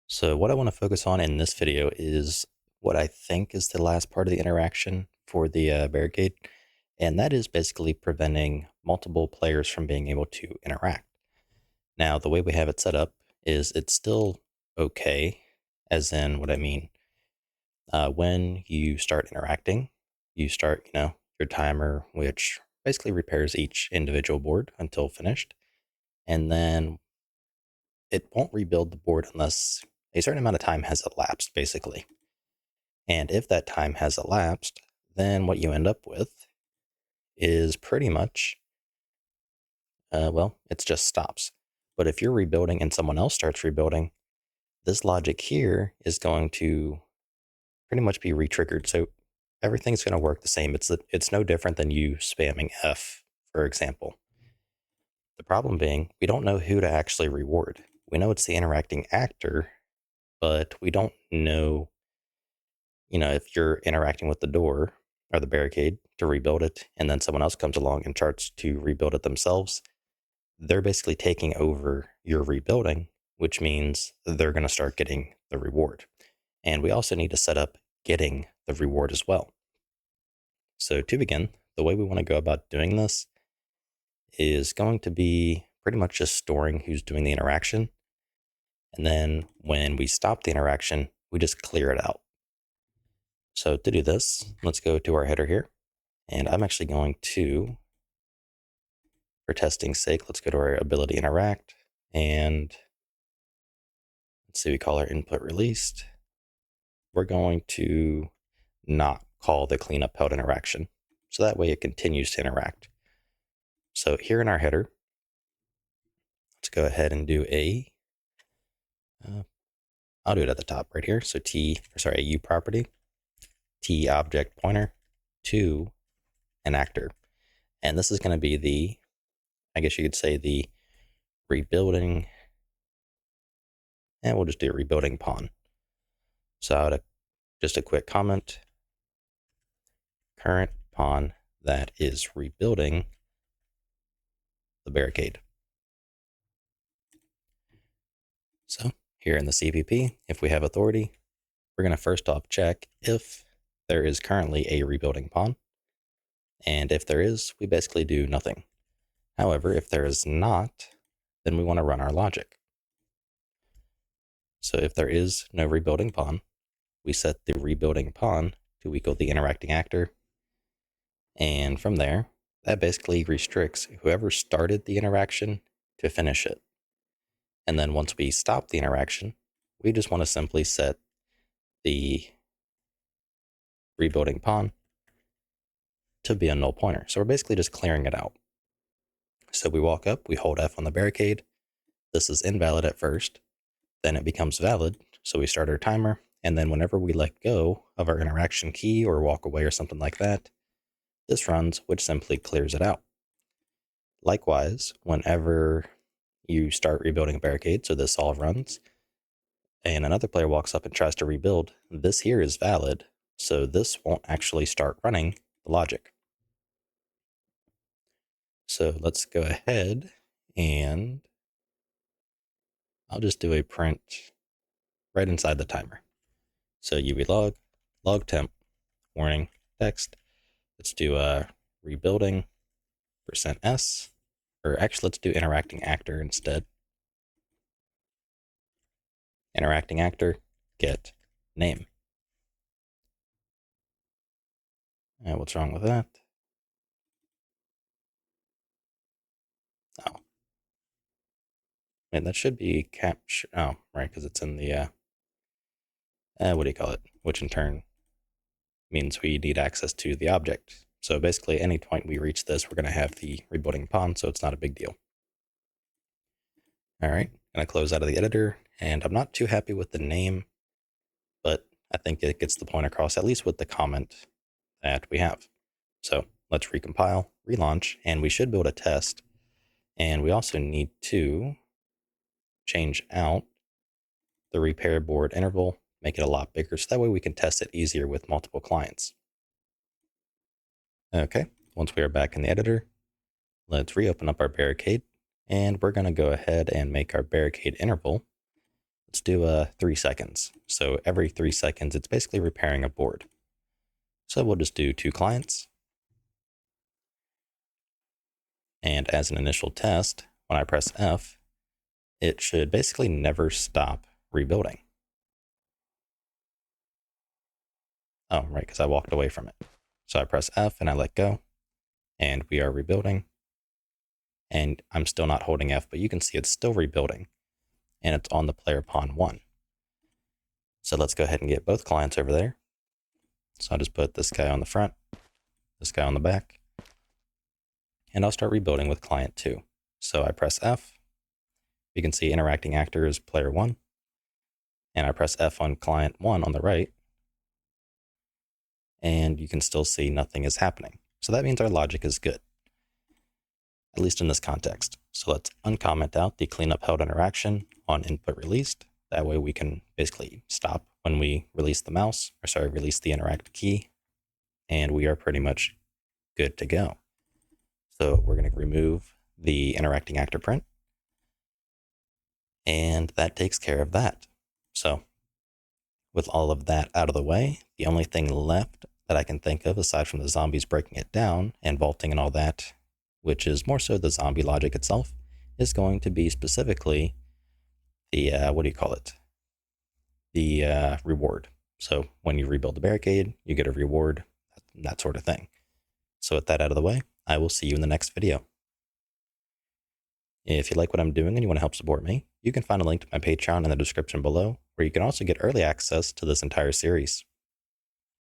So what I want to focus on in this video is what I think is the last part of the interaction for the barricade, and that is basically preventing multiple players from being able to interact. Now, the way we have it set up is it's still okay, as in what I mean. When you start interacting, you start, your timer, which basically repairs each individual board until finished, and then it won't rebuild the board unless a certain amount of time has elapsed, basically. And if that time has elapsed, then what you end up with is pretty much, it just stops. But if you're rebuilding and someone else starts rebuilding, this logic here is going to pretty much be re-triggered. So everything's going to work the same. It's no different than you spamming F, for example. The problem being, we don't know who to actually reward. We know it's the interacting actor, but we don't know, if you're interacting with the door or the barricade to rebuild it, and then someone else comes along and starts to rebuild it themselves, they're basically taking over your rebuilding, which means they're going to start getting the reward. And we also need to set up getting the reward as well. So to begin, the way we want to go about doing this is going to be pretty much just storing who's doing the interaction. And then when we stop the interaction, we just clear it out. So to do this, let's go to our header here. And I'm actually going to, for testing's sake, let's go to our ability interact. And let's see, we call our input released. We're going to not call the cleanup held interaction. So that way it continues to interact. So here in our header, let's go ahead and do I'll do it at the top right here. So a U property, T object pointer to an actor. And this is going to be I guess you could say the rebuilding, and we'll just do rebuilding pawn. So just a quick comment, current pawn that is rebuilding the barricade. So here in the CPP, if we have authority, we're going to first off check if there is currently a rebuilding pawn. And if there is, we basically do nothing. However, if there is not, then we want to run our logic. So if there is no rebuilding pawn, we set the rebuilding pawn to equal the interacting actor. And from there, that basically restricts whoever started the interaction to finish it. And then once we stop the interaction, we just want to simply set the rebuilding pawn to be a null pointer. So we're basically just clearing it out. So we walk up, we hold F on the barricade. This is invalid at first, then it becomes valid. So we start our timer, and then whenever we let go of our interaction key or walk away or something like that, this runs, which simply clears it out. Likewise, whenever you start rebuilding a barricade, so this all runs, and another player walks up and tries to rebuild, this here is valid, so this won't actually start running the logic. So let's go ahead and I'll just do a print right inside the timer. So UV log temp, warning, text. Let's do rebuilding %s, or actually let's do interacting actor instead. Interacting actor, get name. And what's wrong with that? Oh, man, that should be capture. Oh, right, because it's in the what do you call it? Which in turn means we need access to the object. So basically, any point we reach this, we're going to have the rebuilding pawn, so it's not a big deal. All right, going to close out of the editor, and I'm not too happy with the name, but I think it gets the point across, at least with the comment that we have. So let's recompile, relaunch, and we should build a test. And we also need to change out the repair board interval, make it a lot bigger, so that way we can test it easier with multiple clients. Okay, once we are back in the editor, let's reopen up our barricade, and we're going to go ahead and make our barricade interval. Let's do 3 seconds. So every 3 seconds, it's basically repairing a board. So we'll just do 2 clients. And as an initial test, when I press F, it should basically never stop rebuilding. Oh, right, because I walked away from it. So I press F and I let go, and we are rebuilding. And I'm still not holding F, but you can see it's still rebuilding, and it's on the player pawn 1. So let's go ahead and get both clients over there. So I'll just put this guy on the front, this guy on the back, and I'll start rebuilding with client 2. So I press F. You can see interacting actor is player 1, and I press F on client 1 on the right, and you can still see nothing is happening. So that means our logic is good, at least in this context. So let's uncomment out the cleanup held interaction on input released. That way we can basically stop when we release the mouse, release the interact key, and we are pretty much good to go. So we're going to remove the interacting actor print, and that takes care of that. So with all of that out of the way, the only thing left that I can think of, aside from the zombies breaking it down and vaulting and all that, which is more so the zombie logic itself, is going to be specifically the, the reward. So when you rebuild the barricade, you get a reward, that sort of thing. So with that out of the way, I will see you in the next video. If you like what I'm doing and you want to help support me, you can find a link to my Patreon in the description below, where you can also get early access to this entire series.